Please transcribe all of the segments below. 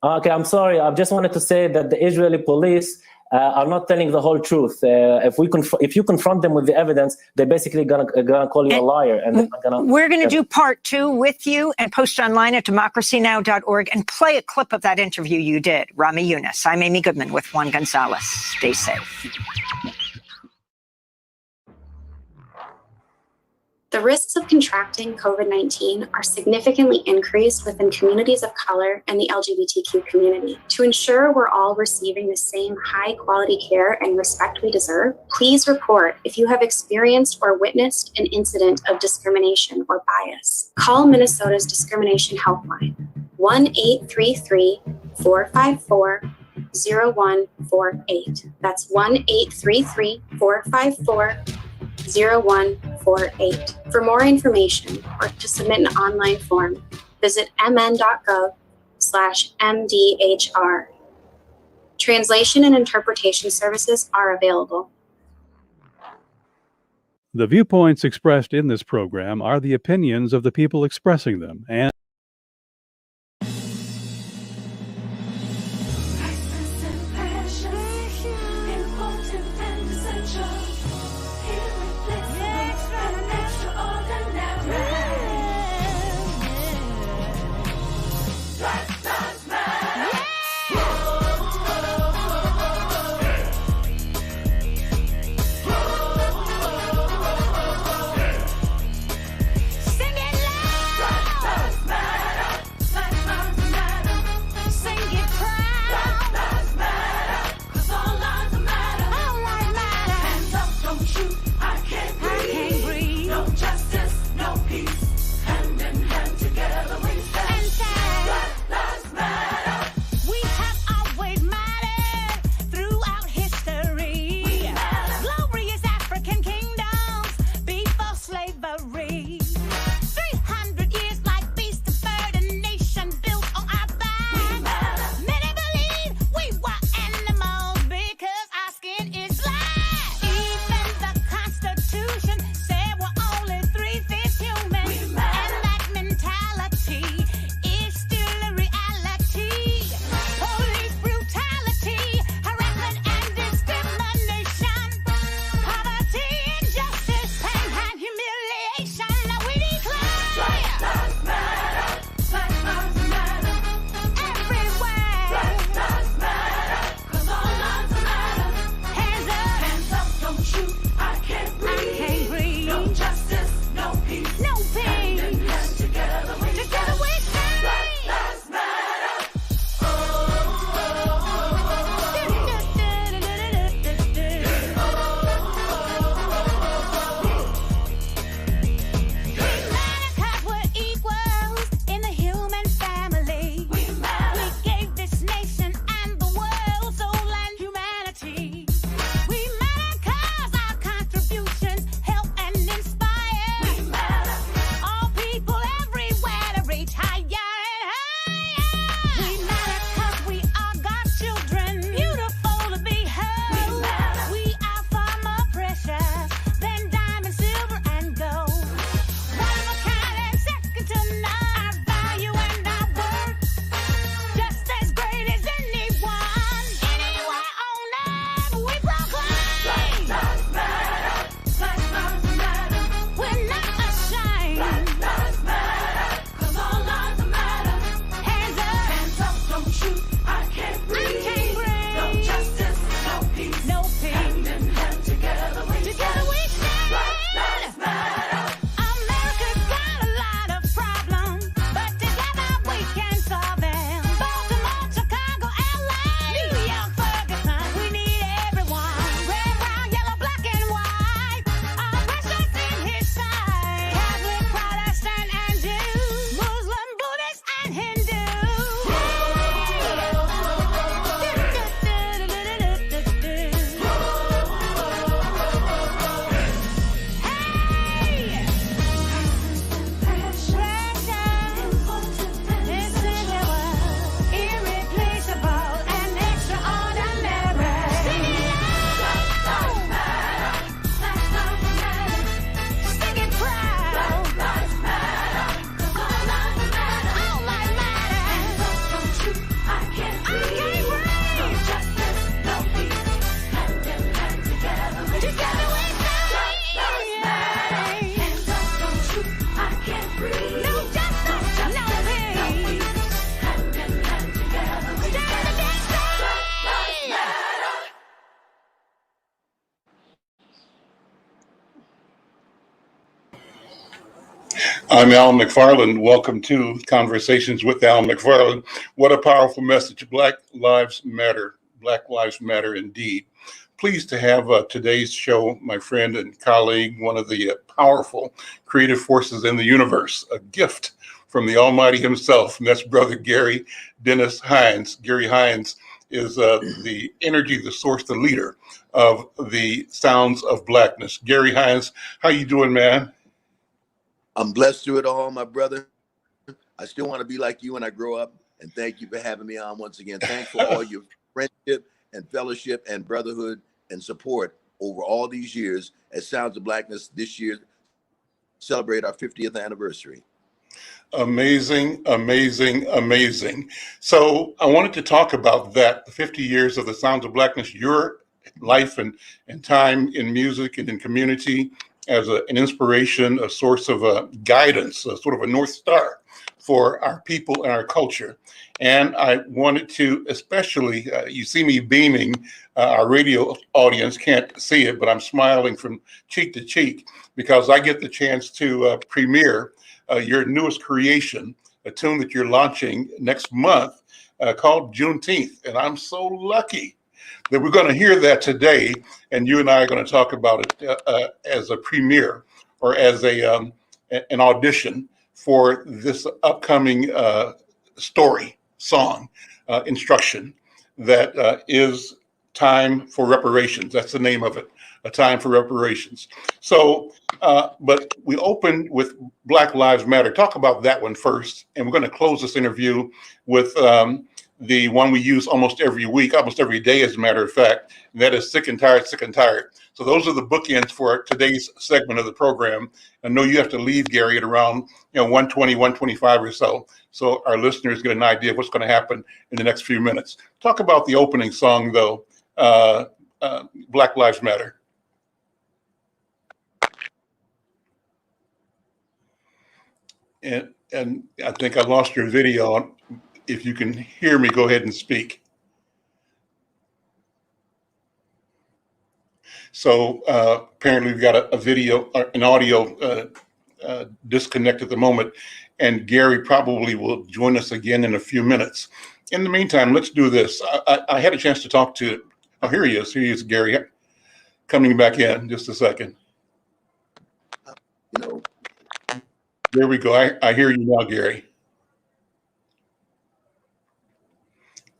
Okay, I'm sorry. I just wanted to say that the Israeli police are not telling the whole truth. If you confront them with the evidence, they're basically gonna call you a liar, and they're not gonna. We're going to do part 2 with you and post online at democracynow.org and play a clip of that interview you did, Rami Yunus. I'm Amy Goodman with Juan Gonzalez. Stay safe. The risks of contracting COVID-19 are significantly increased within communities of color and the LGBTQ community. To ensure we're all receiving the same high-quality care and respect we deserve, please report if you have experienced or witnessed an incident of discrimination or bias. Call Minnesota's Discrimination Helpline, 1-833-454-0148. That's 1-833-454-0148. For more information or to submit an online form, visit mn.gov/MDHR. Translation and interpretation services are available. The viewpoints expressed in this program are the opinions of the people expressing them, and I'm Al McFarlane. Welcome to Conversations with Al McFarlane. What a powerful message. Black Lives Matter. Black Lives Matter indeed. Pleased to have today's show, my friend and colleague, one of the powerful creative forces in the universe, a gift from the Almighty himself, and that's Brother Gary Dennis Hines. Gary Hines is the energy, the source, the leader of the Sounds of Blackness. Gary Hines, how you doing, man? I'm blessed through it all, my brother. I still want to be like you when I grow up. And thank you for having me on once again. Thanks for all your friendship and fellowship and brotherhood and support over all these years as Sounds of Blackness this year celebrate our 50th anniversary. Amazing, amazing, amazing. So I wanted to talk about that, the 50 years of the Sounds of Blackness, your life and time in music and in community as an inspiration, a source of guidance, a sort of a North Star for our people and our culture. And I wanted to especially, you see me beaming, our radio audience can't see it, but I'm smiling from cheek to cheek because I get the chance to premiere your newest creation, a tune that you're launching next month called Juneteenth. And I'm so lucky that we're going to hear that today, and you and I are going to talk about it as a premiere or as an audition for this upcoming song, instruction that is Time for Reparations. That's the name of it, A Time for Reparations. So, but we opened with Black Lives Matter. Talk about that one first, and we're going to close this interview with the one we use almost every week, almost every day, as a matter of fact, and that is Sick and Tired, Sick and Tired. So those are the bookends for today's segment of the program. I know you have to leave, Gary, at around 1:20, 1:25 or so. So our listeners get an idea of what's going to happen in the next few minutes. Talk about the opening song, though, Black Lives Matter. And I think I lost your video. If you can hear me, go ahead and speak. So apparently we've got a video, an audio disconnect at the moment, and Gary probably will join us again in a few minutes. In the meantime, let's do this. I had a chance to talk to, oh, here he is, Gary, coming back in just a second. There we go. I hear you now, Gary.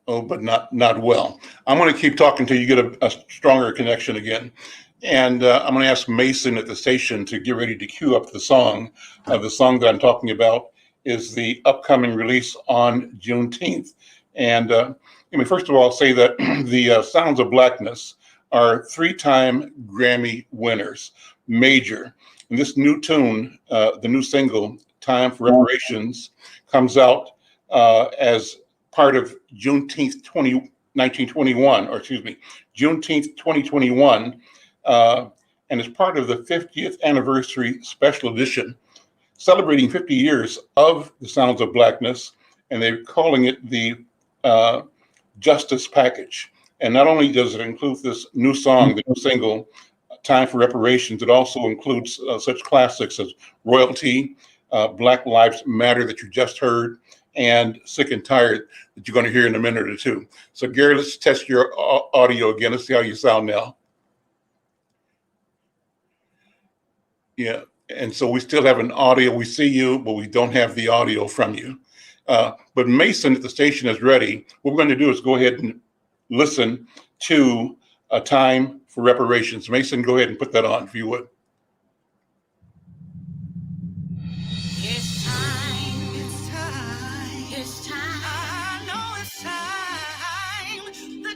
Oh, but not well. I'm going to keep talking till you get a stronger connection again. And I'm going to ask Mason at the station to get ready to cue up the song. The song that I'm talking about is the upcoming release on Juneteenth. And first of all, I'll say that the Sounds of Blackness are 3-time Grammy winners, major. And this new tune, the new single, Time for Reparations, comes out as part of Juneteenth 1921, or excuse me, Juneteenth 2021, and is part of the 50th anniversary special edition, celebrating 50 years of the Sounds of Blackness, and they're calling it the Justice Package. And not only does it include this new song, the new single, Time for Reparations, it also includes such classics as Royalty, Black Lives Matter that you just heard, and Sick and Tired that you're going to hear in a minute or two. So Gary, let's test your audio again. Let's see how you sound now. Yeah, and so we still have an audio. We see you, but we don't have the audio from you. But Mason at the station is ready. What we're going to do is go ahead and listen to A Time for Reparations. Mason, go ahead and put that on if you would.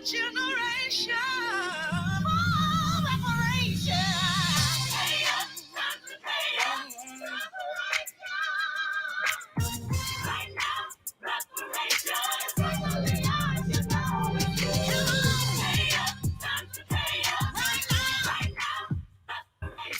Generation of reparation. Pay up, time to pay up, reparation. Right now, reparations. Pay up, time to pay up. Right now, reparations.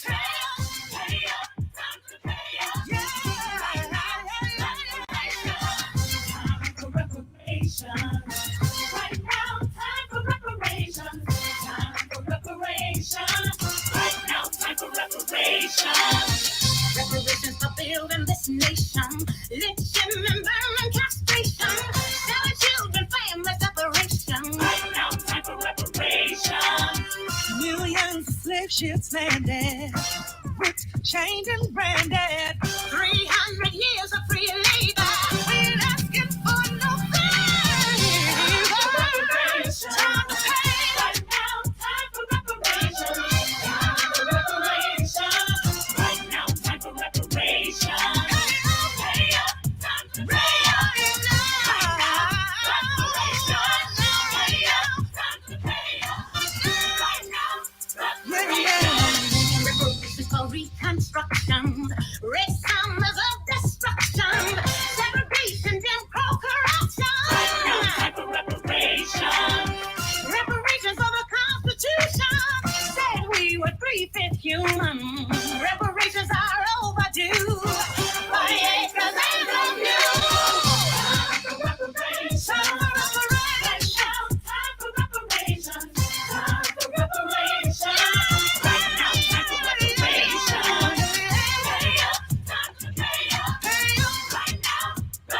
ships landed, whips chained and branded. 300 years of free labor. We're asking for no favor. Time to pay. Right now, time for reparation. Time for reparation. Right now, time for reparation. Pay up, time to pay up. Reparations for reconstruction, race-summers of destruction, separation, Jim Crow corruption. Right now, time for reparation. Reparations for the Constitution said we were 3/5 human. Reparations are overdue. 40 acres and no new. Time for reparations. Time for reparations. Time for reparations. Time for reparations. Right now, time for reparations. Pay up, time to pay up. Pay up. Right now, reparations.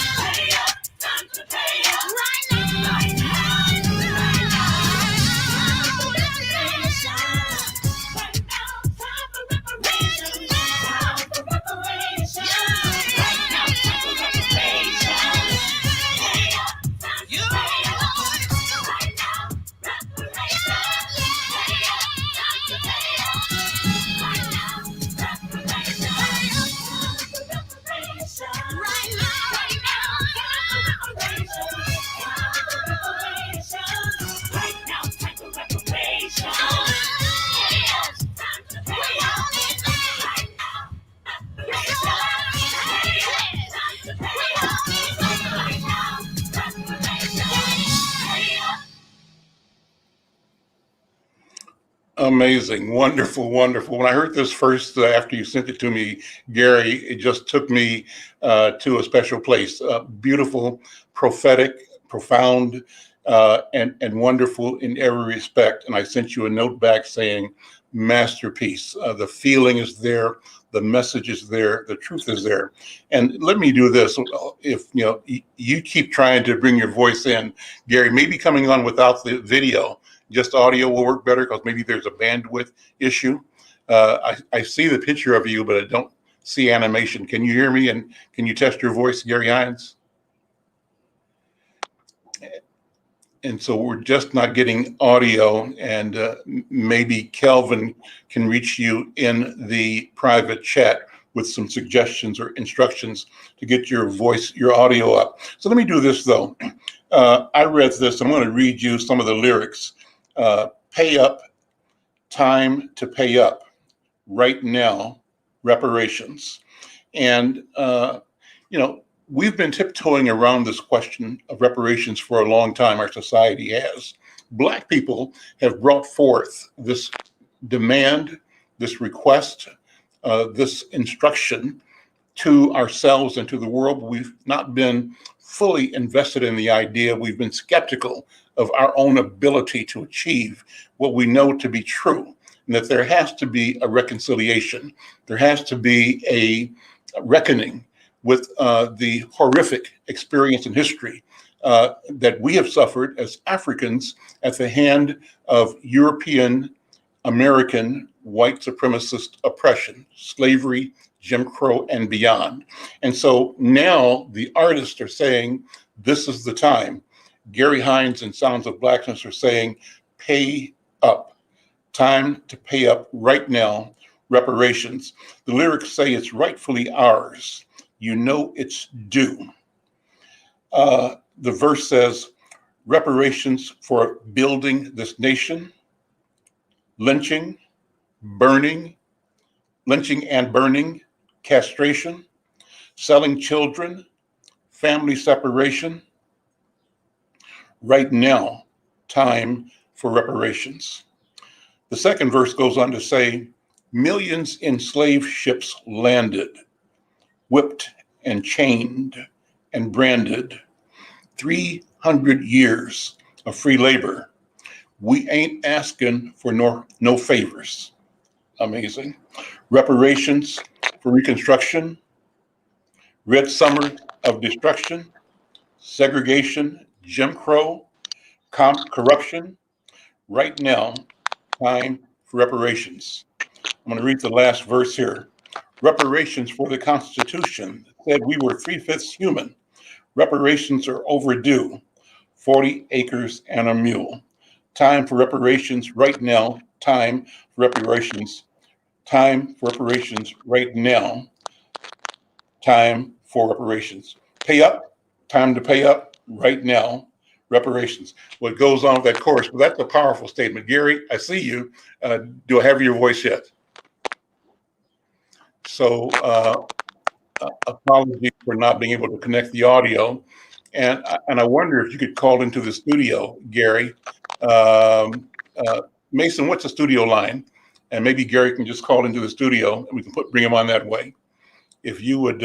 Pay up, time to pay up. Right now, right now, time for reparations. Time for Amazing, wonderful, wonderful. When I heard this first after you sent it to me, Gary, it just took me to a special place. Beautiful, prophetic, profound, and wonderful in every respect. And I sent you a note back saying, masterpiece. The feeling is there, the message is there, the truth is there. And let me do this. If you keep trying to bring your voice in, Gary, maybe coming on without the video. Just audio will work better because maybe there's a bandwidth issue. I see the picture of you, but I don't see animation. Can you hear me? And can you test your voice, Gary Hines? And so we're just not getting audio, and maybe Kelvin can reach you in the private chat with some suggestions or instructions to get your voice, your audio up. So let me do this though. I read this. I'm going to read you some of the lyrics. Pay up, time to pay up, right now, reparations. And, we've been tiptoeing around this question of reparations for a long time. Our society has. Black people have brought forth this demand, this request, this instruction to ourselves and to the world. We've not been fully invested in the idea. We've been skeptical of our own ability to achieve what we know to be true, and that there has to be a reconciliation. There has to be a reckoning with the horrific experience in history that we have suffered as Africans at the hand of European, American, white supremacist oppression, slavery, Jim Crow, and beyond. And so now the artists are saying, this is the time. Gary Hines and Sounds of Blackness are saying, pay up. Time to pay up right now, reparations. The lyrics say it's rightfully ours. You know it's due. The verse says, reparations for building this nation, lynching and burning, castration, selling children, family separation. Right now, time for reparations. The second verse goes on to say, millions in slave ships landed, whipped and chained and branded. 300 years of free labor. We ain't asking for no favors. Amazing. Reparations for Reconstruction, Red Summer of Destruction, segregation, Jim Crow, corruption. Right now, time for reparations. I'm going to read the last verse here. Reparations for the Constitution said we were 3/5 human. Reparations are overdue. 40 acres and a mule. Time for reparations right now. Time for reparations. Time for reparations right now. Time for reparations. Pay up. Time to pay up right now. Reparations. What goes on with that chorus? Well, that's a powerful statement. Gary, I see you. Do I have your voice yet? So apologies for not being able to connect the audio. And I wonder if you could call into the studio, Gary. Mason, what's the studio line? And maybe Gary can just call into the studio and we can bring him on that way. If you would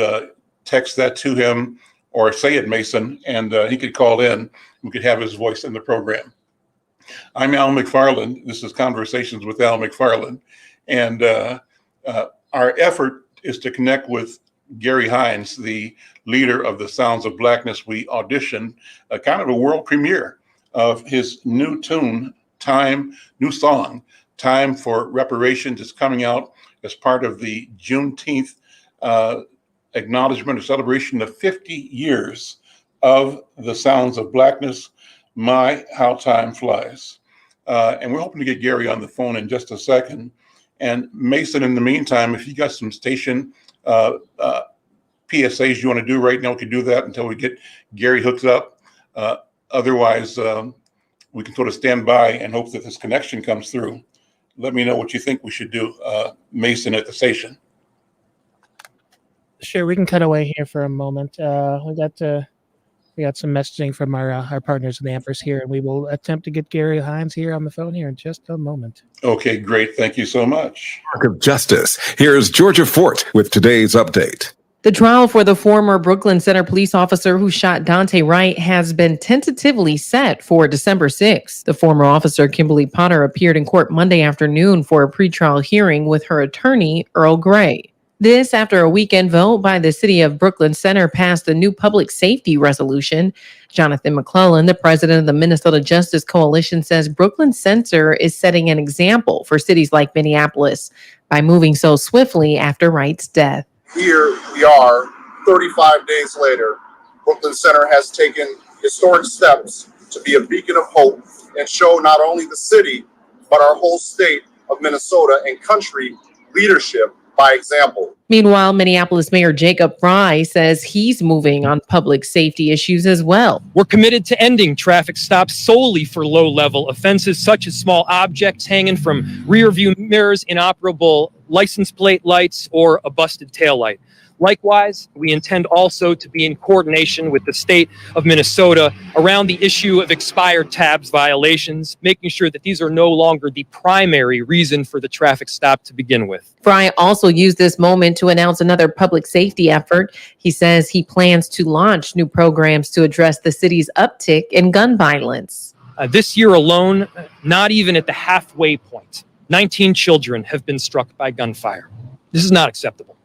text that to him or say it, Mason, and he could call in, we could have his voice in the program. I'm Al McFarlane. This is Conversations with Al McFarlane. And our effort is to connect with Gary Hines, the leader of the Sounds of Blackness. We auditioned a kind of a world premiere of his new tune, new song, Time for Reparations. Is coming out as part of the Juneteenth acknowledgement or celebration of 50 years of the Sounds of Blackness. My, how time flies. And we're hoping to get Gary on the phone in just a second. And Mason, in the meantime, if you got some station PSAs you want to do right now, we can do that until we get Gary hooked up. Otherwise, we can sort of stand by and hope that this connection comes through. Let me know what you think we should do, Mason, at the station. Sure, we can cut away here for a moment. We got some messaging from our partners in the Ampers here, and we will attempt to get Gary Hines here on the phone here in just a moment. Okay, great. Thank you so much. Arc of Justice. Here's Georgia Fort with today's update. The trial for the former Brooklyn Center police officer who shot Dante Wright has been tentatively set for December 6th. The former officer, Kimberly Potter, appeared in court Monday afternoon for a pretrial hearing with her attorney, Earl Gray. This after a weekend vote by the city of Brooklyn Center passed a new public safety resolution. Jonathan McClellan, the president of the Minnesota Justice Coalition, says Brooklyn Center is setting an example for cities like Minneapolis by moving so swiftly after Wright's death. Here we are, 35 days later. Brooklyn Center has taken historic steps to be a beacon of hope and show not only the city, but our whole state of Minnesota and country leadership by example. Meanwhile, Minneapolis Mayor Jacob Fry says he's moving on public safety issues as well. We're committed to ending traffic stops solely for low-level offenses, such as small objects hanging from rear-view mirrors, inoperable license plate lights, or a busted taillight. Likewise, we intend also to be in coordination with the state of Minnesota around the issue of expired tabs violations, making sure that these are no longer the primary reason for the traffic stop to begin with. Fry also used this moment to announce another public safety effort. He says he plans to launch new programs to address the city's uptick in gun violence. This year alone, not even at the halfway point, 19 children have been struck by gunfire. This is not acceptable.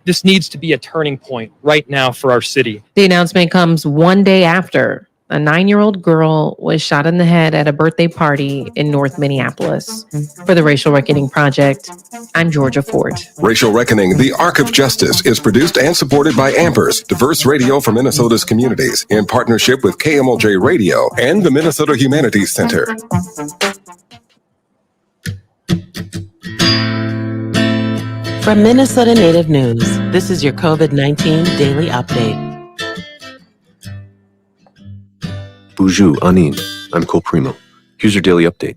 This needs to be a turning point right now for our city. The announcement comes one day after a 9-year-old girl was shot in the head at a birthday party in North Minneapolis. For the Racial Reckoning Project, I'm Georgia Fort. Racial Reckoning, the Arc of Justice, is produced and supported by Ampers, diverse radio for Minnesota's communities, in partnership with KMLJ Radio and the Minnesota Humanities Center. From Minnesota Native News, this is your COVID-19 Daily Update. Bonjour, Anin. I'm Cole Primo. Here's your daily update.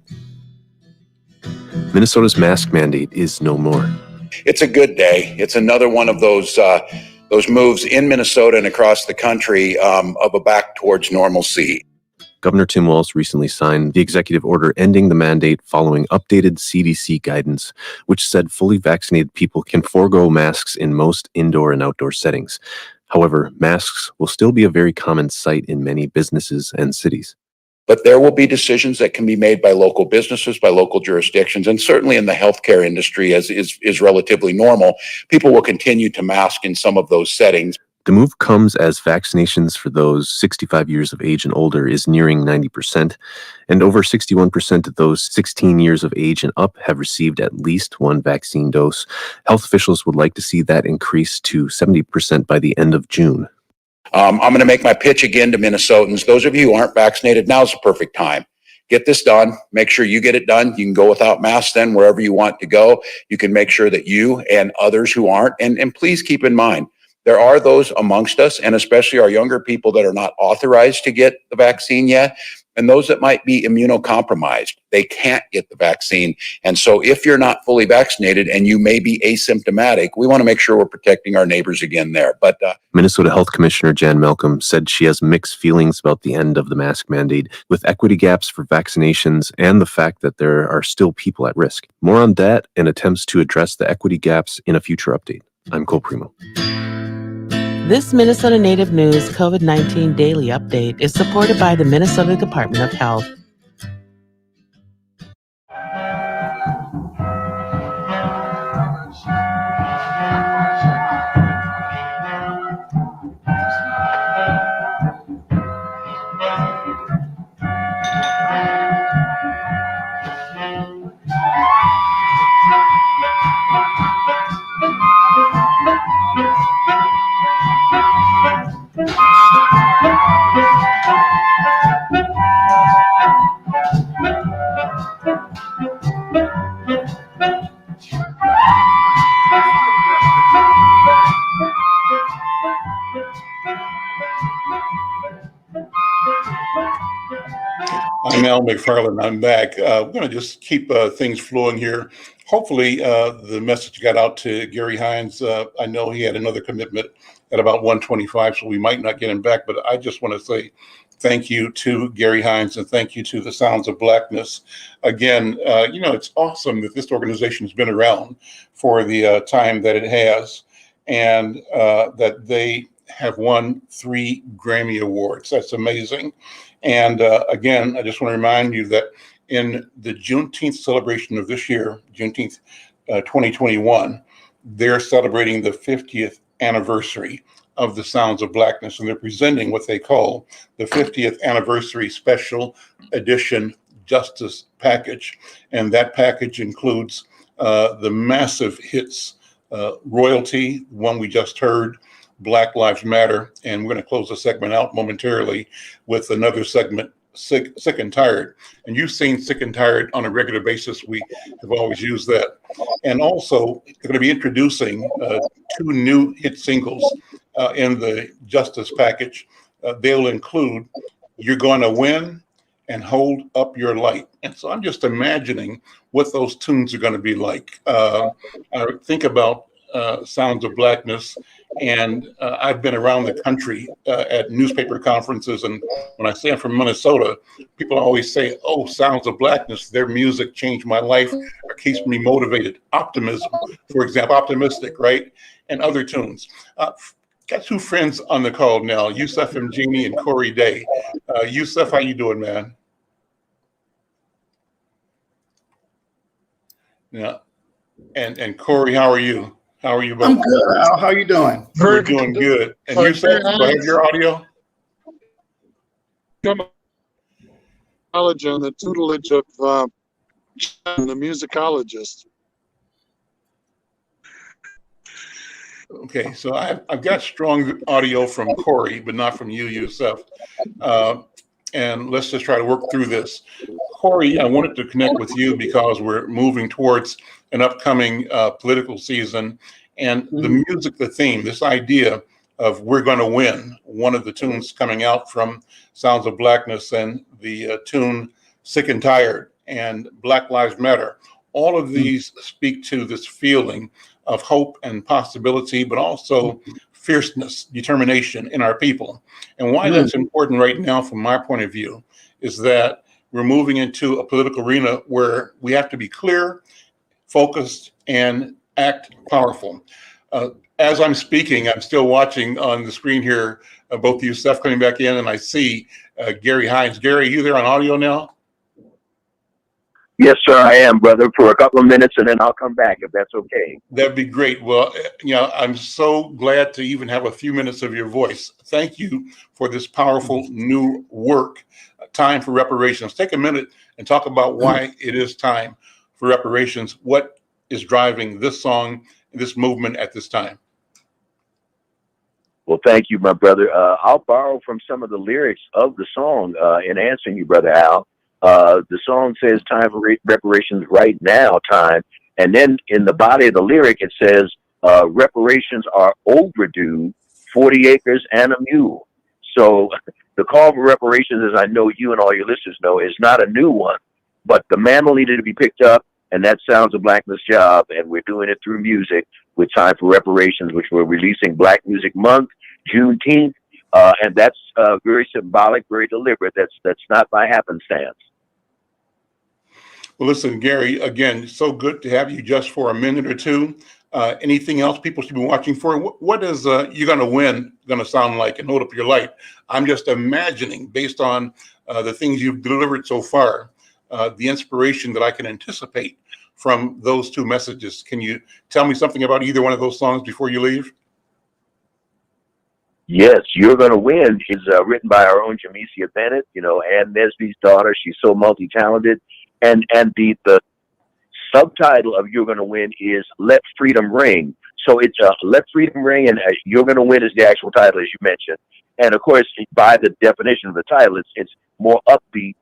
Minnesota's mask mandate is no more. It's a good day. It's another one of those moves in Minnesota and across the country of a back towards normalcy. Governor Tim Walz recently signed the executive order ending the mandate following updated CDC guidance, which said fully vaccinated people can forego masks in most indoor and outdoor settings. However, masks will still be a very common sight in many businesses and cities. But there will be decisions that can be made by local businesses, by local jurisdictions, and certainly in the healthcare industry, as is relatively normal. People will continue to mask in some of those settings. The move comes as vaccinations for those 65 years of age and older is nearing 90%, and over 61% of those 16 years of age and up have received at least one vaccine dose. Health officials would like to see that increase to 70% by the end of June. I'm going to make my pitch again to Minnesotans. Those of you who aren't vaccinated, now's the perfect time. Get this done. Make sure you get it done. You can go without masks then wherever you want to go. You can make sure that you and others who aren't, and please keep in mind, there are those amongst us, and especially our younger people that are not authorized to get the vaccine yet, and those that might be immunocompromised. They can't get the vaccine. And so if you're not fully vaccinated and you may be asymptomatic, we want to make sure we're protecting our neighbors again there. But Minnesota Health Commissioner Jan Malcolm said she has mixed feelings about the end of the mask mandate, with equity gaps for vaccinations and the fact that there are still people at risk. More on that and attempts to address the equity gaps in a future update. I'm Cole Primo. This Minnesota Native News COVID-19 Daily Update is supported by the Minnesota Department of Health. I'm Al McFarlane. I'm back. We're going to just keep things flowing here. Hopefully, the message got out to Gary Hines. I know he had another commitment at about 1:25, so we might not get him back. But I just want to say thank you to Gary Hines and thank you to the Sounds of Blackness. Again, it's awesome that this organization has been around for the time that it has, and that they have won 3 Grammy Awards. That's amazing. And again, I just want to remind you that in the Juneteenth celebration of this year, Juneteenth 2021, they're celebrating the 50th anniversary of the Sounds of Blackness, and they're presenting what they call the 50th anniversary special edition Justice package. And that package includes the massive hits, Royalty, one we just heard, Black Lives Matter, and we're going to close the segment out momentarily with another segment, Sick and Tired. And you've seen Sick and Tired on a regular basis. We have always used that. And also, they're going to be introducing 2 new hit singles in the Justice package. They'll include You're Gonna Win and Hold Up Your Light. And so I'm just imagining what those tunes are going to be like. I think about Sounds of Blackness, and I've been around the country at newspaper conferences, and when I say I'm from Minnesota, people always say, oh, Sounds of Blackness, their music changed my life or keeps me motivated. Optimism, for example, Optimistic, right? And other tunes. Got 2 friends on the call now, Yusuf Mjini and Corey Day. Yusuf, how you doing, man? Yeah. And Corey, how are you? How are you both? I'm good, Al. How you doing? We're doing good. And you said, do I have your audio? College and the tutelage of the musicologist. Okay, so I've got strong audio from Corey, but not from you, Yusuf. And let's just try to work through this. Corey, I wanted to connect with you because we're moving towards an upcoming political season. And the music, the theme, this idea of We're Gonna Win, one of the tunes coming out from Sounds of Blackness, and the tune Sick and Tired and Black Lives Matter, all of these speak to this feeling of hope and possibility, but also fierceness, determination in our people. And why that's important right now, from my point of view, is that we're moving into a political arena where we have to be clear, focused, and act powerful. As I'm speaking, I'm still watching on the screen here, both of you, Steph, coming back in, and I see Gary Hines. Gary, are you there on audio now? Yes, sir, I am, brother, for a couple of minutes, and then I'll come back if that's okay. That'd be great. Well, I'm so glad to even have a few minutes of your voice. Thank you for this powerful new work, Time for Reparations. Take a minute and talk about why it is time for reparations. What is driving this song, this movement at this time? Well, thank you, my brother. I'll borrow from some of the lyrics of the song in answering you, Brother Al. The song says time for reparations right now, time. And then in the body of the lyric, it says reparations are overdue, 40 acres and a mule. So the call for reparations, as I know you and all your listeners know, is not a new one, but the mantle needed to be picked up, and that Sounds of Blackness job, and we're doing it through music with Time for Reparations, which we're releasing Black Music Month, Juneteenth, and that's very symbolic, very deliberate. That's not by happenstance. Well, listen, Gary, again, so good to have you just for a minute or two. Anything else people should be watching for? What is You're Gonna Win going to sound like? And hold up your light. I'm just imagining, based on the things you've delivered so far, the inspiration that I can anticipate from those two messages. Can you tell me something about either one of those songs before you leave? Yes, You're Gonna Win is written by our own Jamesia Bennett, Ann Nesby's daughter. She's so multi-talented. And the subtitle of You're Gonna Win is Let Freedom Ring. So it's Let Freedom Ring, and You're Gonna Win is the actual title, as you mentioned. And of course, by the definition of the title, it's more upbeat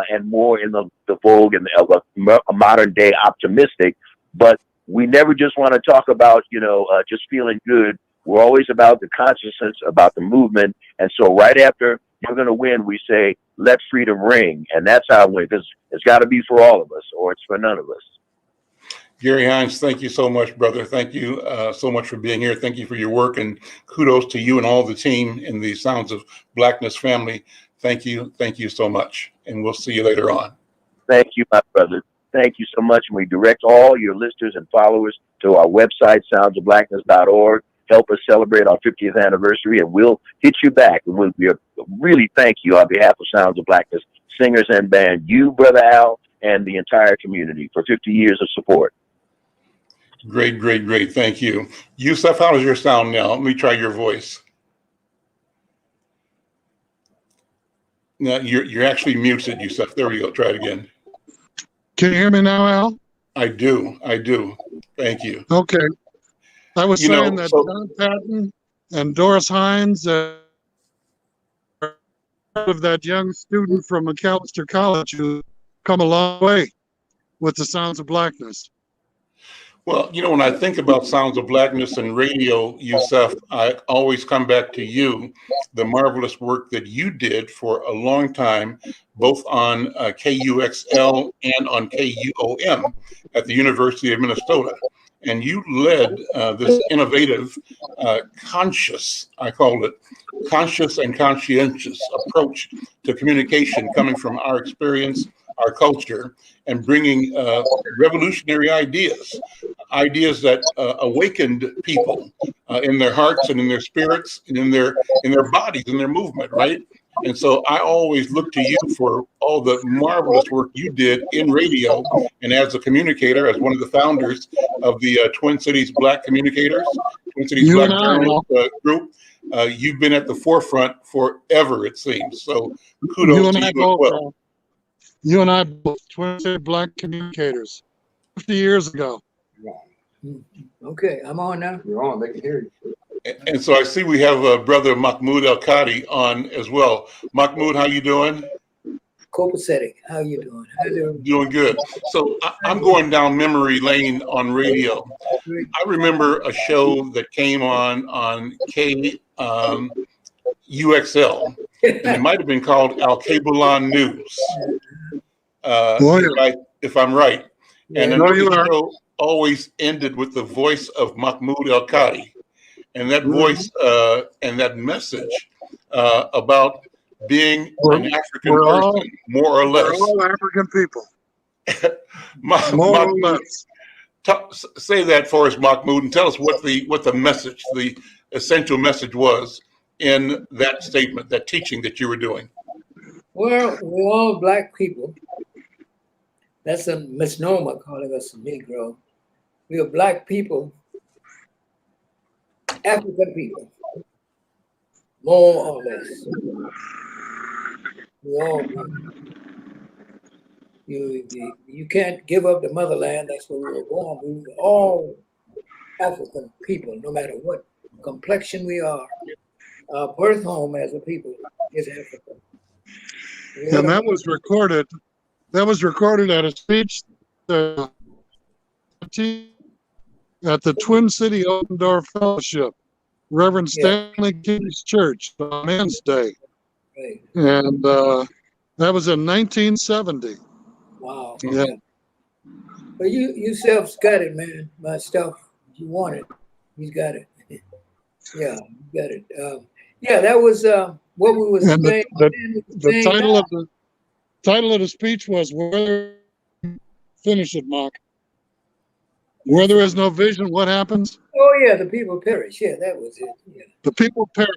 and more in the vogue and of a modern day optimistic. But we never just want to talk about, just feeling good. We're always about the consciousness, about the movement. And so right after You're Gonna Win, we say, let freedom ring. And that's how it wins, because it's got to be for all of us, or it's for none of us. Gary Hines, thank you so much, brother. Thank you so much for being here. Thank you for your work, and kudos to you and all the team in the Sounds of Blackness family. Thank you. Thank you so much. And we'll see you later on. Thank you, my brother. Thank you so much. And we direct all your listeners and followers to our website, soundsofblackness.org. Help us celebrate our 50th anniversary, and we'll hit you back. And we really thank you on behalf of Sounds of Blackness singers and band, you, Brother Al, and the entire community for 50 years of support. Great, great, great. Thank you. Yusuf, how does your sound now? Let me try your voice. No, you're actually muted, Yusuf. There we go. Try it again. Can you hear me now, Al? I do. Thank you. Okay. I was saying that John Patton and Doris Hines, of that young student from McAllister College, who come a long way with the Sounds of Blackness. Well, when I think about Sounds of Blackness and radio, Yusuf, I always come back to you, the marvelous work that you did for a long time, both on KUXL and on KUOM at the University of Minnesota. And you led this innovative, conscious, I called it, conscious and conscientious approach to communication coming from our experience, our culture, and bringing revolutionary ideas that awakened people in their hearts and in their spirits and in their bodies, in their movement, right? And so I always look to you for all the marvelous work you did in radio and as a communicator, as one of the founders of the Twin Cities Black Communicators, Twin Cities Black Journalists group. You've been at the forefront forever, it seems. So kudos to you as well. You and I both, Twin Cities Black Communicators, 50 years ago. Okay, I'm on now. You're on. They can hear you. And so I see we have brother Mahmoud El-Kadi on as well. Mahmoud, how you doing? Copacetic. How you doing? Doing good. So I'm going down memory lane on radio. I remember a show that came on KUXL, and it might have been called Al Kabulan News, if I'm right. And the show always ended with the voice of Mahmoud El-Kadi. And that voice and that message about being an African person, more or less. We're all African people. More or less. Say that for us, Mahmoud, and tell us what the message, the essential message was in that statement, that teaching that you were doing. Well, we're all black people. That's a misnomer calling us a Negro. We are black people, African people, more or less. We all black. You can't give up the motherland. That's where we were born. We were all African people, no matter what complexion we are. Our birth home as a people is Africa. And that was recorded. That was recorded at a speech at the Twin City Open Door Fellowship, Reverend Stanley King's Church on Men's Day. Right. And that was in 1970. Wow. Yeah. But you self's got it, man. My stuff, you want it. He's got it. Yeah, you got it. Yeah, that was what we was And saying. the title of the speech was finish it, Mark. Where there is no vision, what happens? Oh yeah, the people perish. Yeah, that was it. Yeah, The people perish.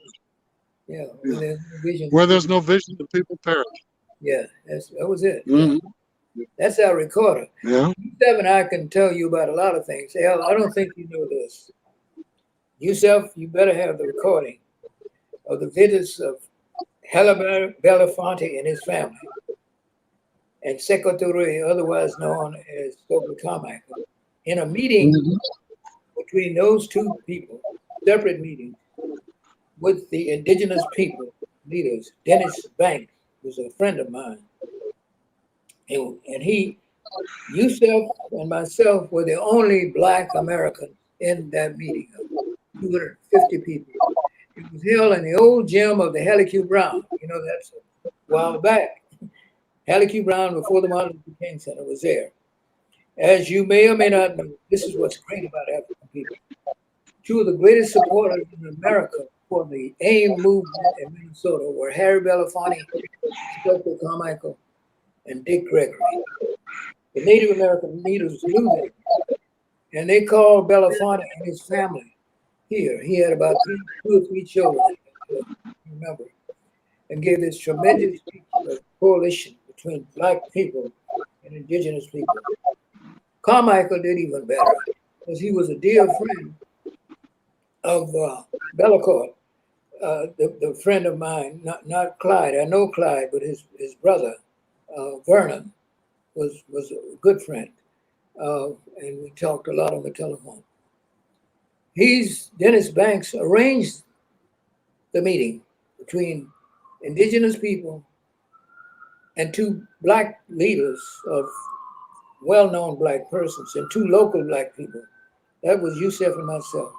yeah. Where there's no vision. Where there's no vision, the people perish. Yeah, that was it. Mhm. That's our recorder. Yeah. Seven, I can tell you about a lot of things. Hell, I don't think you know this. Yourself, you better have the recording of the visits of Helen Belafonte and his family, and Secretary, otherwise known as Stokely Carmichael, in a meeting between those two people, separate meetings, with the indigenous people leaders. Dennis Banks was a friend of mine. And he, yourself and myself were the only Black Americans in that meeting of 250 people. It was held in the old gym of the Hallie Q. Brown. You know, that's a while back. Hallie Q. Brown, before the Martin Luther King Center, was there. As you may or may not know, this is what's great about African people. Two of the greatest supporters in America for the AIM movement in Minnesota were Harry Belafonte, Stokely Carmichael, and Dick Gregory. The Native American leaders knew that, and they called Belafonte and his family here. He had about two or three children, remember, and gave this tremendous coalition between Black people and indigenous people. Carmichael did even better, because he was a dear friend of Bellacourt, the friend of mine, not Clyde. I know Clyde, but his brother, Vernon, was a good friend, and we talked a lot on the telephone. Dennis Banks arranged the meeting between indigenous people and two Black leaders of well-known Black persons and two local Black people. That was Yusef and myself.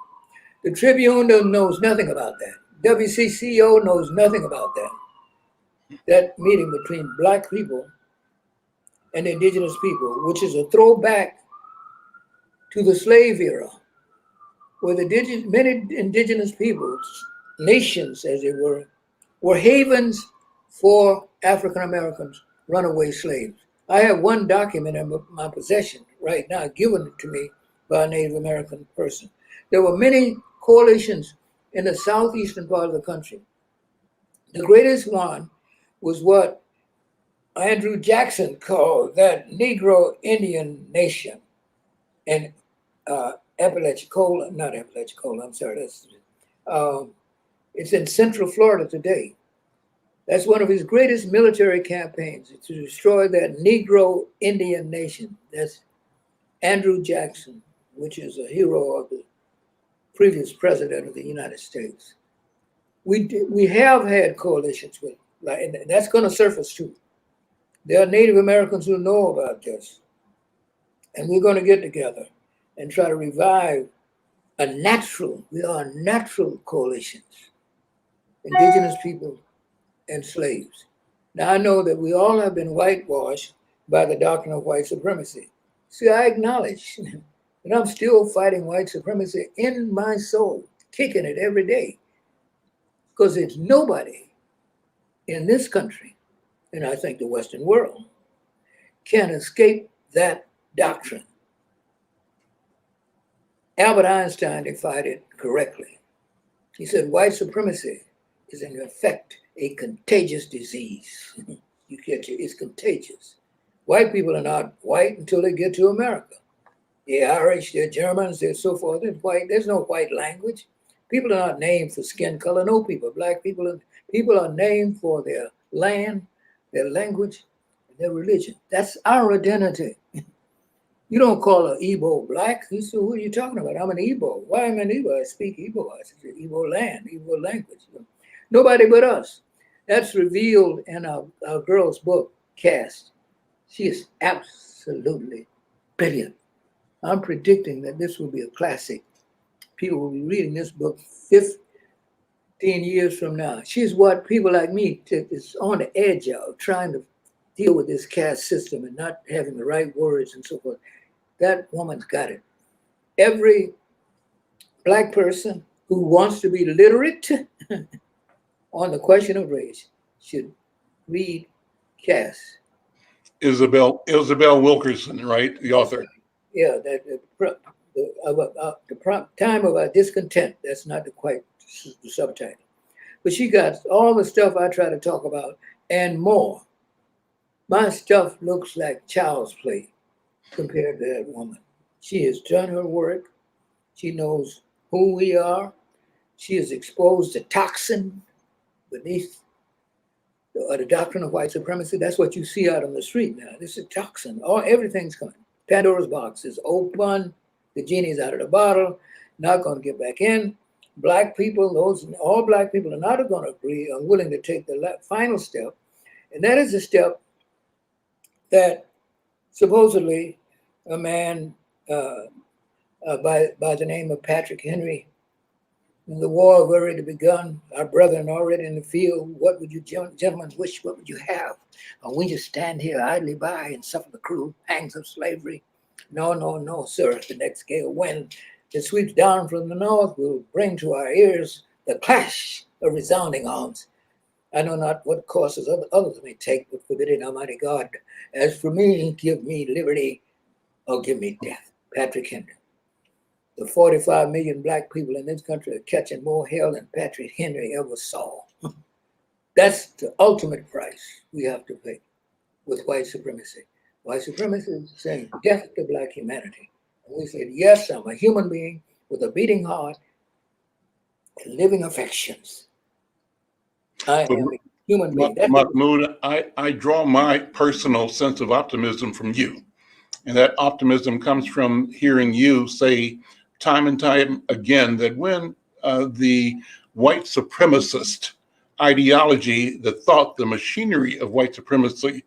The Tribune knows nothing about that. WCCO knows nothing about that. That meeting between Black people and indigenous people, which is a throwback to the slave era, where many indigenous peoples, nations as they were havens for African Americans, runaway slaves. I have one document in my possession right now, given to me by a Native American person. There were many coalitions in the southeastern part of the country. The greatest one was what Andrew Jackson called that Negro Indian Nation. And Apalachicola, not Apalachicola, I'm sorry, it's in Central Florida today. That's one of his greatest military campaigns, to destroy that Negro Indian Nation. That's Andrew Jackson, which is a hero of the previous president of the United States. We have had coalitions with, and that's going to surface too. There are Native Americans who know about this, and we're going to get together and try to revive we are natural coalitions, indigenous people and slaves. Now I know that we all have been whitewashed by the doctrine of white supremacy. See, I acknowledge that I'm still fighting white supremacy in my soul, kicking it every day, because it's nobody in this country, and I think the Western world, can escape that doctrine. Albert Einstein defined it correctly. He said, white supremacy is in effect a contagious disease. You catch it, it's contagious. White people are not white until they get to America. They're Irish, they're Germans, they're so forth. They're white. There's no white language. People are not named for skin color. No people, black people are named for their land, their language, and their religion. That's our identity. You don't call an Igbo black. You say, who are you talking about? I'm an Igbo. Why am I an Igbo? I speak Igbo. I speak Igbo land, Igbo language. Nobody but us. That's revealed in our girl's book, Cast. She is absolutely brilliant. I'm predicting that this will be a classic. People will be reading this book 15 years from now. She's what people like me is on the edge of, trying to deal with this caste system and not having the right words and so forth. That woman's got it. Every black person who wants to be literate on the question of race should read Cass. Isabel Wilkerson, right? The author. Yeah, the time of our discontent. That's not the subtitle. But she got all the stuff I try to talk about and more. My stuff looks like child's play compared to that woman. She has done her work. She knows who we are. She is exposed to toxin beneath the doctrine of white supremacy. That's what you see out on the street now. This is toxin. Everything's coming. Pandora's box is open. The genie's out of the bottle. Not going to get back in. Black people, all black people are not going to agree, are willing to take the final step. And that is a step that supposedly a man by the name of Patrick Henry, the war had already begun, our brethren already in the field. What would you gentlemen wish? What would you have? Or we just stand here idly by and suffer the cruel pangs of slavery? No, no, no, sir. The next gale wind that sweeps down from the north will bring to our ears the clash of resounding arms. I know not what courses others may take, but forbidding Almighty God. As for me, give me liberty or give me death. Patrick Henry. The 45 million black people in this country are catching more hell than Patrick Henry ever saw. That's the ultimate price we have to pay with white supremacy. White supremacy is saying death to black humanity. And we said, yes, I'm a human being with a beating heart and living affections. I am a human being. Mahmoud, I draw my personal sense of optimism from you. And that optimism comes from hearing you say time and time again that when the white supremacist ideology, the thought, the machinery of white supremacy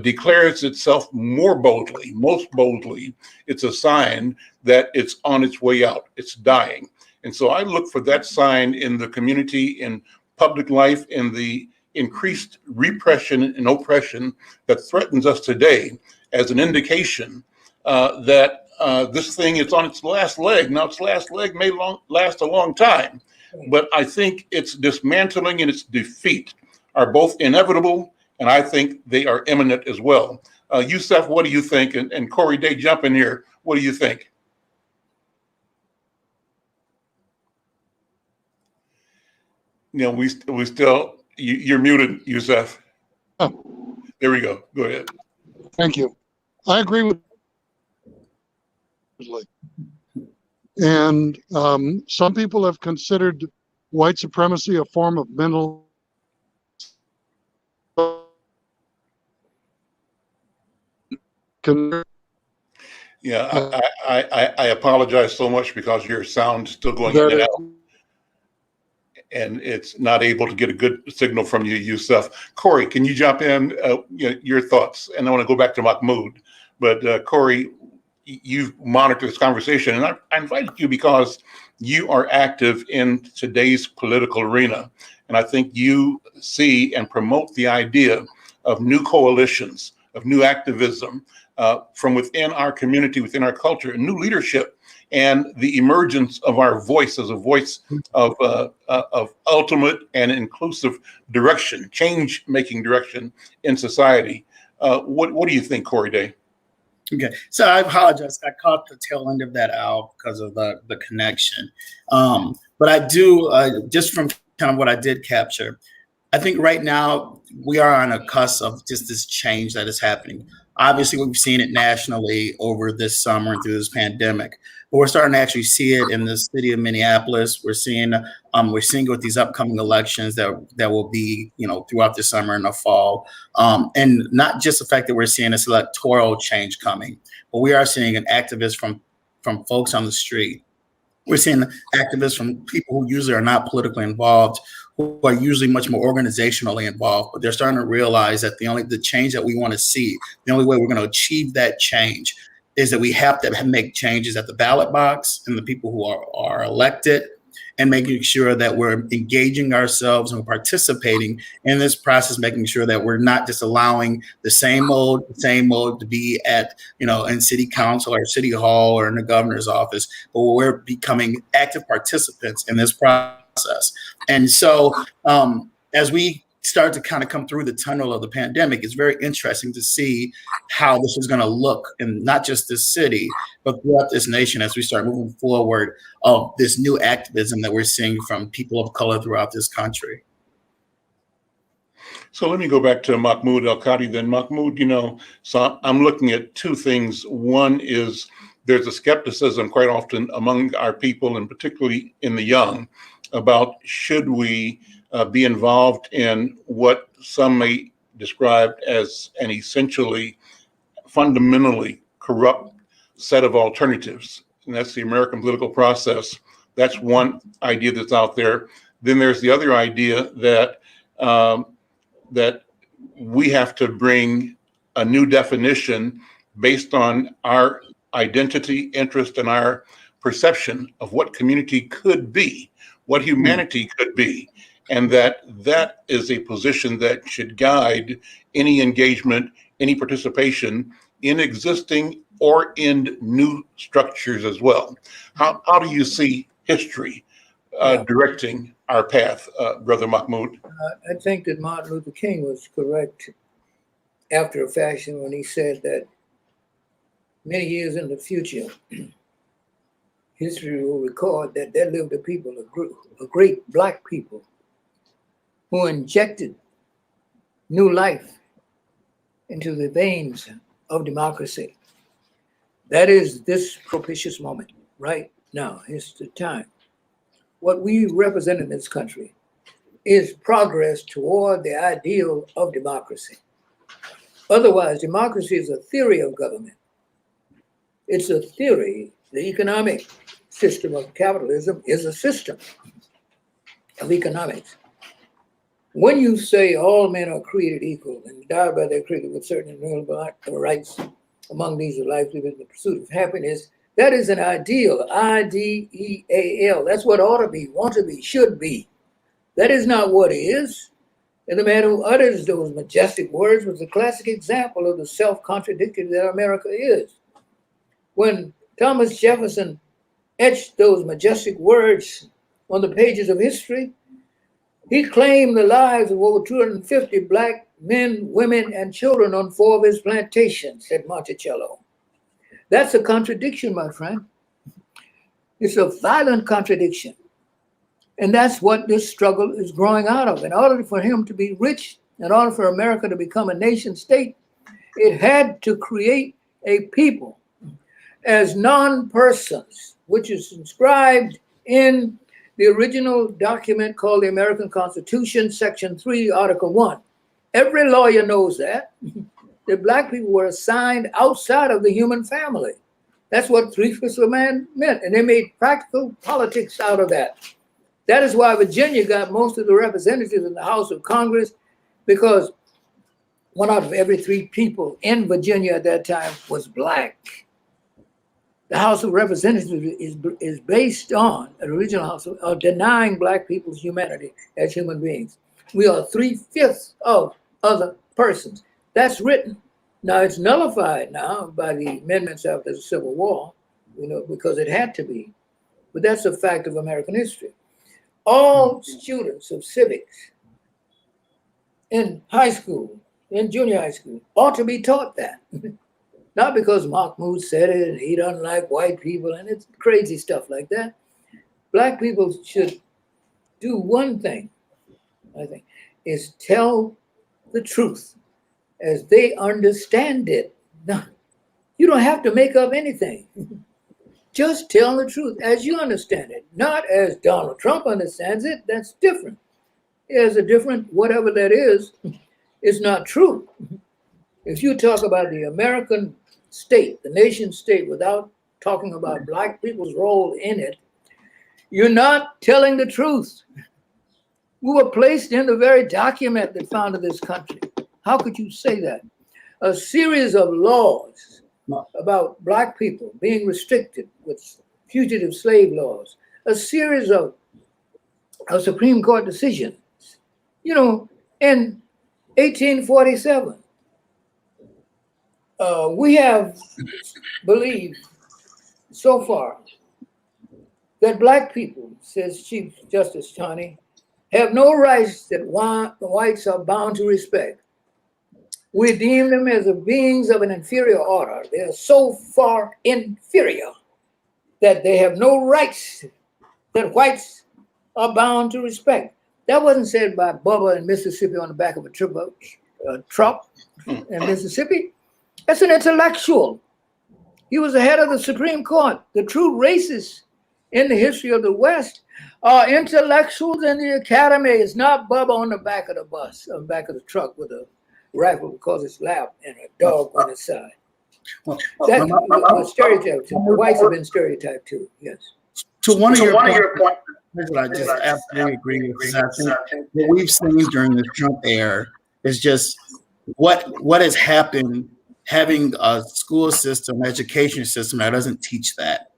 declares itself more boldly, most boldly, it's a sign that it's on its way out, it's dying. And so I look for that sign in the community, in public life, in the increased repression and oppression that threatens us today as an indication that this thing is on its last leg. Now, its last leg may last a long time, but I think its dismantling and its defeat are both inevitable, and I think they are imminent as well. Yusef, what do you think? And Corey Day, jump in here. What do you think? You know, we still, you're muted, Yusef. Oh. There we go. Go ahead. Thank you. I agree with. And some people have considered white supremacy a form of mental. Yeah, I apologize so much because your sound is still going in and out. And it's not able to get a good signal from you, Yusef. Corey, can you jump in? Your thoughts? And I want to go back to Mahmoud. But Corey, you've monitored this conversation, and I invited you because you are active in today's political arena. And I think you see and promote the idea of new coalitions, of new activism from within our community, within our culture, new leadership, and the emergence of our voice as a voice of ultimate and inclusive direction, change-making direction in society. What do you think, Corey Day? Okay, so I apologize. I caught the tail end of that out because of the connection. But I do, just from kind of what I did capture, I think right now we are on a cusp of just this change that is happening. Obviously, we've seen it nationally over this summer and through this pandemic, but we're starting to actually see it in the city of Minneapolis. We're seeing it with these upcoming elections that will be, throughout the summer and the fall, and not just the fact that we're seeing this electoral change coming, but we are seeing an activist from folks on the street. We're seeing activists from people who usually are not politically involved, who are usually much more organizationally involved, but they're starting to realize that the change that we want to see, the only way we're going to achieve that change is that we have to make changes at the ballot box and the people who are elected, and making sure that we're engaging ourselves and participating in this process, making sure that we're not just allowing the same old to be at, in city council or city hall or in the governor's office, but we're becoming active participants in this process. And so as we start to kind of come through the tunnel of the pandemic, it's very interesting to see how this is going to look in not just this city, but throughout this nation as we start moving forward of this new activism that we're seeing from people of color throughout this country. So let me go back to Mahmoud El-Kadi then. Mahmoud, so I'm looking at two things. One is there's a skepticism quite often among our people, and particularly in the young, about should we be involved in what some may describe as an essentially fundamentally corrupt set of alternatives. And that's the American political process. That's one idea that's out there. Then there's the other idea that that we have to bring a new definition based on our identity, interest, and our perception of what community could be, what humanity could be. And that is a position that should guide any engagement, any participation in existing or in new structures as well. How do you see history directing our path, Brother Mahmoud? I think that Martin Luther King was correct after a fashion when he said that many years in the future, history will record that there lived a people, a great Black people, who injected new life into the veins of democracy. That is this propitious moment right now. It's the time. What we represent in this country is progress toward the ideal of democracy. Otherwise, democracy is a theory of government. It's a theory. The economic system of capitalism is a system of economics. When you say all men are created equal and die by their creator with certain inalienable rights, among these are life, living in the pursuit of happiness, that is an ideal, I-D-E-A-L. That's what ought to be, want to be, should be. That is not what is. And the man who utters those majestic words was a classic example of the self-contradictory that America is. When Thomas Jefferson etched those majestic words on the pages of history, he claimed the lives of over 250 Black men, women, and children on 4 of his plantations at Monticello. That's a contradiction, my friend. It's a violent contradiction. And that's what this struggle is growing out of. In order for him to be rich, in order for America to become a nation state, it had to create a people as non-persons, which is inscribed in the original document called the American Constitution, Section 3, Article 1. Every lawyer knows that Black people were assigned outside of the human family. That's what 3/5 of a man meant. And they made practical politics out of that. That is why Virginia got most of the representatives in the House of Congress, because 1 out of every 3 people in Virginia at that time was Black. The House of Representatives is based on, an original House of denying Black people's humanity as human beings. We are 3/5 of other persons. That's written. Now it's nullified now by the amendments after the Civil War, because it had to be. But that's a fact of American history. All students of civics in high school, in junior high school, ought to be taught that. Not because Mahmoud said it and he doesn't like white people and it's crazy stuff like that. Black people should do one thing, I think, is tell the truth as they understand it. Now, you don't have to make up anything. Just tell the truth as you understand it, not as Donald Trump understands it. That's different. He has a different, whatever that is not true. If you talk about the American state, the nation state, without talking about Black people's role in it, you're not telling the truth. We were placed in the very document that founded this country. How could you say that? A series of laws about Black people being restricted with fugitive slave laws, a series of Supreme Court decisions. You know, in 1847, we have believed so far that Black people, says Chief Justice Taney, have no rights that the whites are bound to respect. We deem them as beings of an inferior order. They are so far inferior that they have no rights that whites are bound to respect. That wasn't said by Bubba in Mississippi on the back of a truck in Mississippi. That's an intellectual. He was the head of the Supreme Court. The true racists in the history of the West are intellectuals in the academy. It's not Bubba on the back of the bus, on the back of the truck with a rifle because it's loud and a dog on his side. That's a stereotype too. The whites have been stereotyped too, yes. To one of your points, that I just absolutely agree with. I think what we've seen during the Trump era is just what has happened having a school system, education system that doesn't teach that.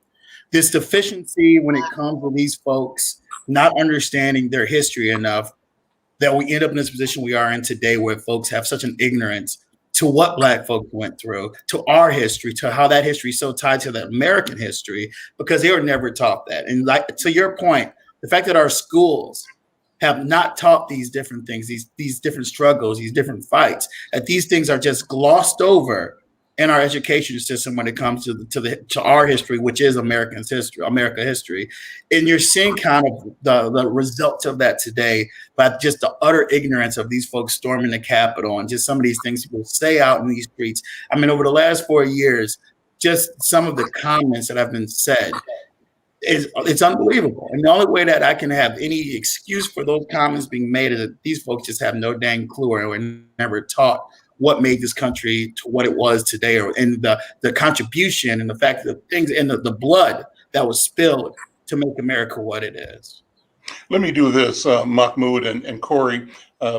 This deficiency when it comes to these folks not understanding their history enough that we end up in this position we are in today where folks have such an ignorance to what Black folks went through, to our history, to how that history is so tied to the American history, because they were never taught that. And like to your point, the fact that our schools have not taught these different things, these different struggles, these different fights, that these things are just glossed over in our education system when it comes to our history, which is America history. And you're seeing kind of the results of that today by just the utter ignorance of these folks storming the Capitol and just some of these things people say out in these streets. I mean, over the last 4 years, just some of the comments that have been said, it's unbelievable. And the only way that I can have any excuse for those comments being made is that these folks just have no dang clue or were never taught what made this country to what it was today, and the contribution and the fact that things and the blood that was spilled to make America what it is. Let me do this, Mahmoud and Corey.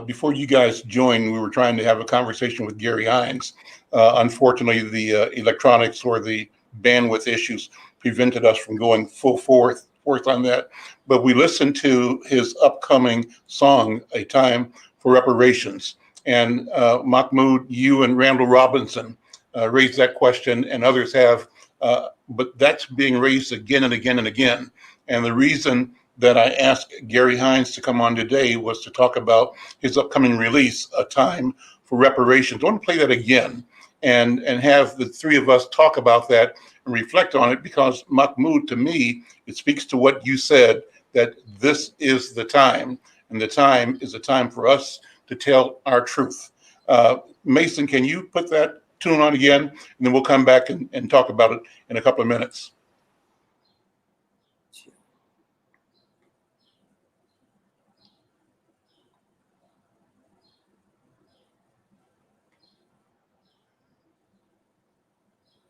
Before you guys joined, we were trying to have a conversation with Gary Hines. Unfortunately, the electronics or the bandwidth issues prevented us from going full forth on that. But we listened to his upcoming song, A Time for Reparations. And Mahmoud, you and Randall Robinson raised that question, and others have, but that's being raised again and again and again. And the reason that I asked Gary Hines to come on today was to talk about his upcoming release, A Time for Reparations. I want to play that again and have the three of us talk about that and reflect on it, because Mahmoud, to me, it speaks to what you said, that this is the time, and the time is a time for us to tell our truth. Mason, can you put that tune on again? And then we'll come back and talk about it in a couple of minutes.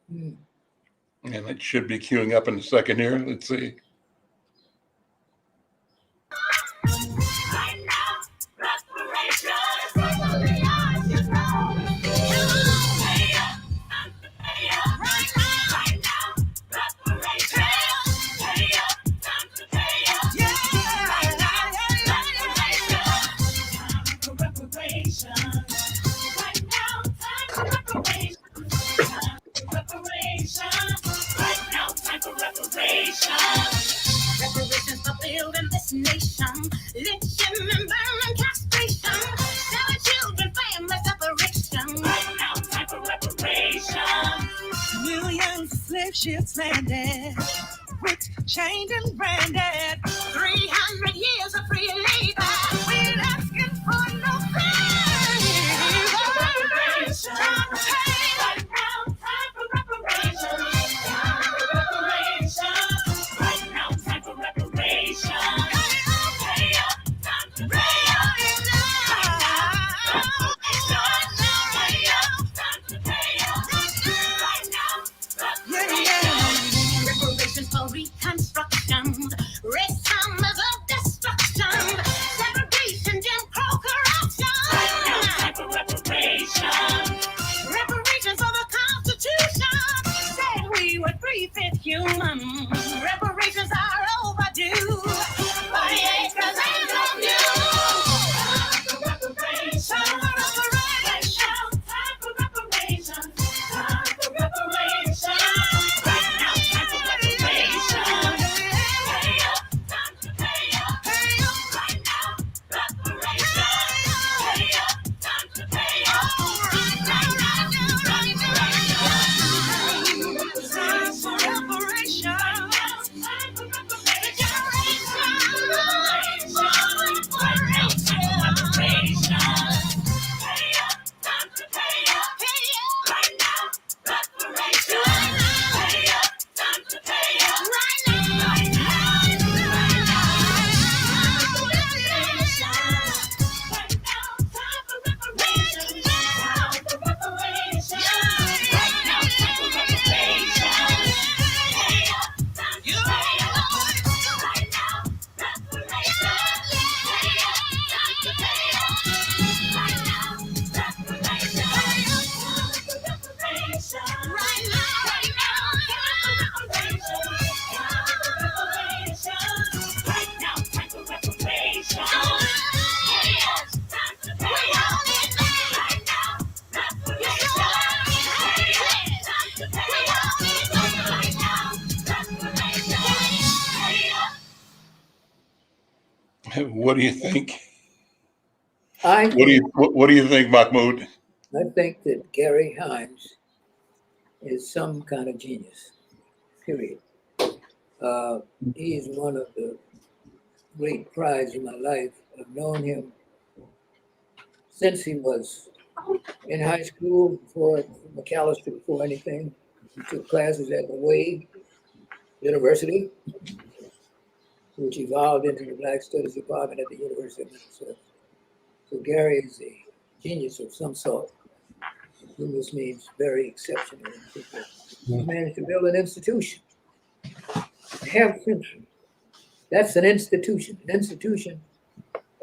And it should be queuing up in a second here. Let's see. ships landed, bricks chained and branded. 300 years of free labor. We're asking for no favors. Time to pay. Right now, time for reparations. Time for reparations. Right now, time for reparations. Pay up, time to pay up. Reparations for reconstruction, red summers of destruction, segregation, Jim Crow corruption. Time for reparations. Reparations for the Constitution. Said we were 3/5 human. Reparations are overdue. 40 acres and some new. Time for reparations. Time for reparations. Time for reparations. Time for reparations. Right now, time for reparations. Pay up, time to pay up. Pay up. Right now, reparations. Pay up, time to pay up. Right now, reparations. Time for reparations. Time for What do you think? I What do you think, Mahmoud? I think that Gary Hines is some kind of genius, period. He is one of the great prides in my life. I've known him since he was in high school, before McAllister, before anything. He took classes at the Wade University, which evolved into the Black Studies Department at the University of Minnesota. So Gary is a genius of some sort. Genius means very exceptional. He managed to build an institution. Half century. That's an institution. An institution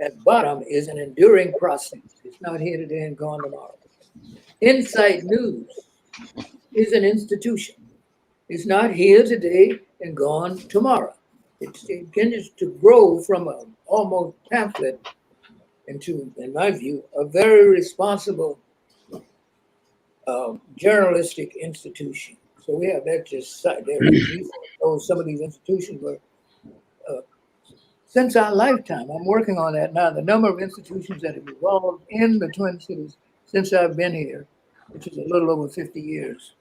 at bottom is an enduring process. It's not here today and gone tomorrow. Inside News is an institution. It's not here today and gone tomorrow. It continues to grow from an almost pamphlet into, in my view, a very responsible journalistic institution. So we have that just there. Some of these institutions were, since our lifetime, I'm working on that now, the number of institutions that have evolved in the Twin Cities since I've been here, which is a little over 50 years,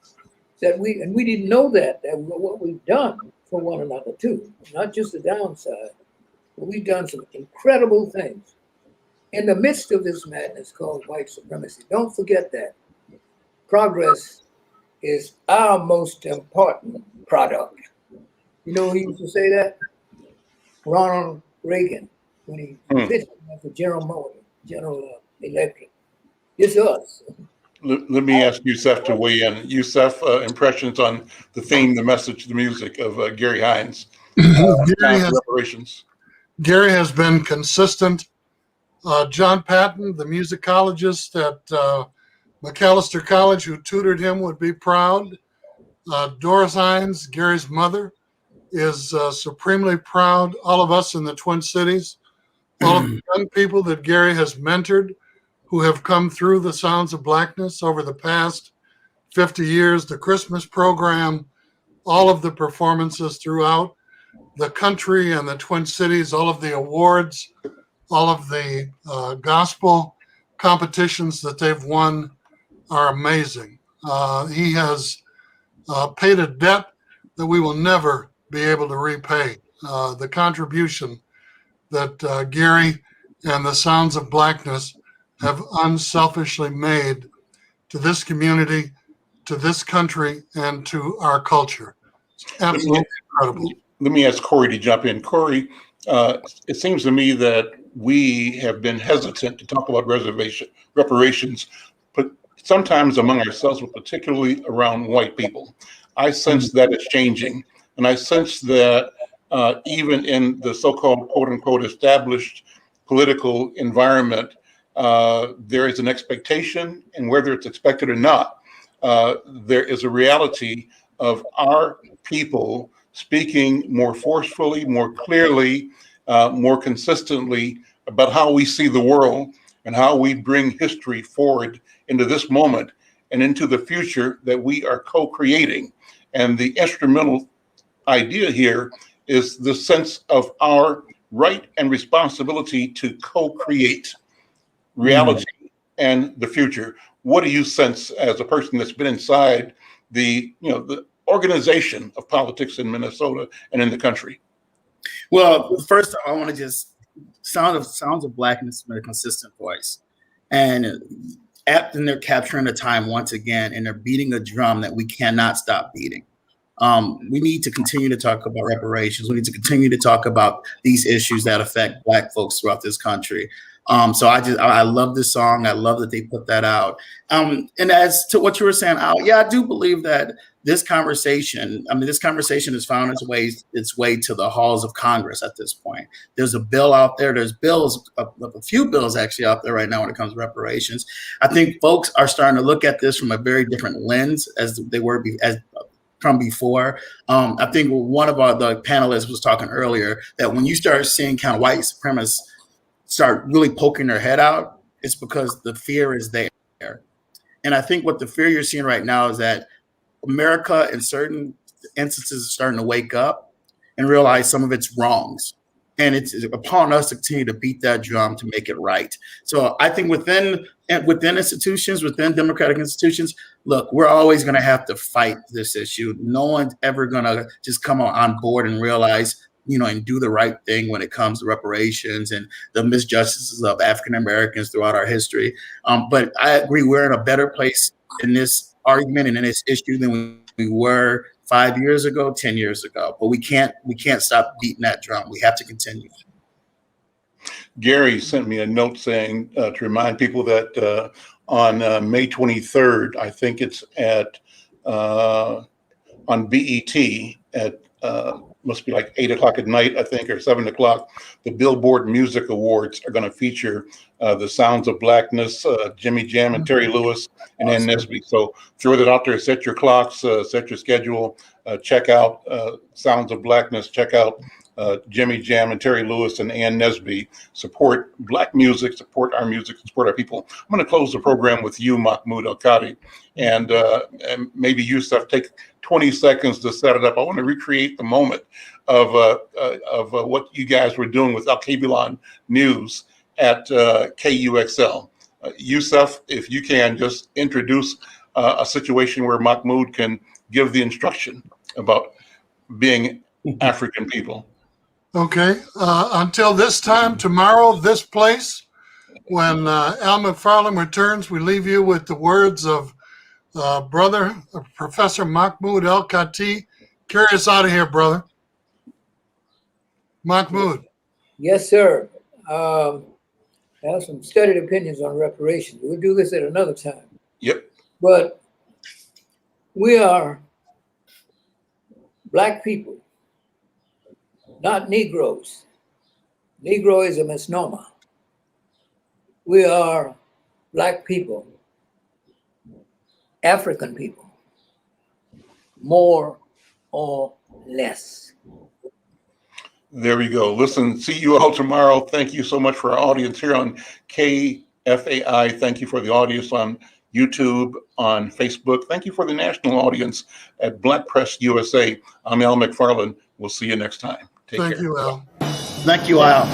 that we didn't know that what we've done for one another too, not just the downside, but we've done some incredible things in the midst of this madness called white supremacy. Don't forget that. Progress is our most important product. You know who used to say that? Ronald Reagan, when he pitched for General Electric. It's us. Let me ask Yusef to weigh in. Yusef, impressions on the theme, the message, the music of Gary Hines. Reparations. Gary has been consistent. John Patton, the musicologist at McAllister College, who tutored him, would be proud. Doris Hines, Gary's mother, is supremely proud. All of us in the Twin Cities, all of the young people that Gary has mentored, who have come through the Sounds of Blackness over the past 50 years, the Christmas program, all of the performances throughout the country and the Twin Cities, all of the awards, all of the gospel competitions that they've won are amazing. He has paid a debt that we will never be able to repay. The contribution that Gary and the Sounds of Blackness have unselfishly made to this community, to this country, and to our culture. It's absolutely incredible. Let me ask Corey to jump in. Corey, it seems to me that we have been hesitant to talk about reparations, but sometimes among ourselves, but particularly around white people. I sense that it's changing. And I sense that even in the so-called quote unquote established political environment, there is an expectation, and whether it's expected or not, there is a reality of our people speaking more forcefully, more clearly, more consistently about how we see the world and how we bring history forward into this moment and into the future that we are co-creating. And the instrumental idea here is the sense of our right and responsibility to co-create reality and the future. What do you sense as a person that's been inside the organization of politics in Minnesota and in the country? Well, first, I want to just Sounds of Blackness with a consistent voice, and they're capturing the time once again, and they're beating a drum that we cannot stop beating. We need to continue to talk about reparations. We need to continue to talk about these issues that affect Black folks throughout this country. So I love this song. I love that they put that out. And as to what you were saying, Al, yeah, I do believe that this conversation has found its way to the halls of Congress at this point. There's a bill out there. There's a few bills actually out there right now when it comes to reparations. I think folks are starting to look at this from a very different lens as they were from before. I think one of the panelists was talking earlier that when you start seeing kind of white supremacists start really poking their head out, it's because the fear is there. And I think what the fear you're seeing right now is that America in certain instances is starting to wake up and realize some of its wrongs. And it's upon us to continue to beat that drum to make it right. So I think within institutions, within democratic institutions, look, we're always going to have to fight this issue. No one's ever going to just come on board and realize, and do the right thing when it comes to reparations and the misjustices of African Americans throughout our history. But I agree, we're in a better place in this argument and in this issue than we were 5 years ago, 10 years ago. But we can't stop beating that drum. We have to continue. Gary sent me a note saying to remind people that on May 23rd, I think it's at on BET at must be like 8 o'clock at night, I think, or 7 o'clock. The Billboard Music Awards are going to feature the Sounds of Blackness, Jimmy Jam and Terry Lewis and Ann Nesby. So throw that out there, set your clocks, set your schedule, check out Sounds of Blackness, check out Jimmy Jam and Terry Lewis and Ann Nesby. Support Black music, support our music, support our people. I'm going to close the program with you, Mahmoud El-Kadi, and maybe Yusuf, take 20 seconds to set it up. I want to recreate the moment of what you guys were doing with Al-Kabilon News at KUXL. Yusuf, if you can just introduce a situation where Mahmoud can give the instruction about being African people. Okay. Until this time tomorrow, this place, when Al McFarlane returns, we leave you with the words of Professor Mahmoud El-Kadi. Carry us out of here, brother. Mahmoud. Yes, sir. I have some studied opinions on reparations. We'll do this at another time. Yep. But we are Black people, not Negroes. Negro is a misnomer. We are Black people, African people, more or less. There we go. Listen, see you all tomorrow. Thank you so much for our audience here on KFAI. Thank you for the audience on YouTube, on Facebook. Thank you for the national audience at Black Press USA. I'm Al McFarlane. We'll see you next time. Take care. Thank you, Al. Thank you, Al.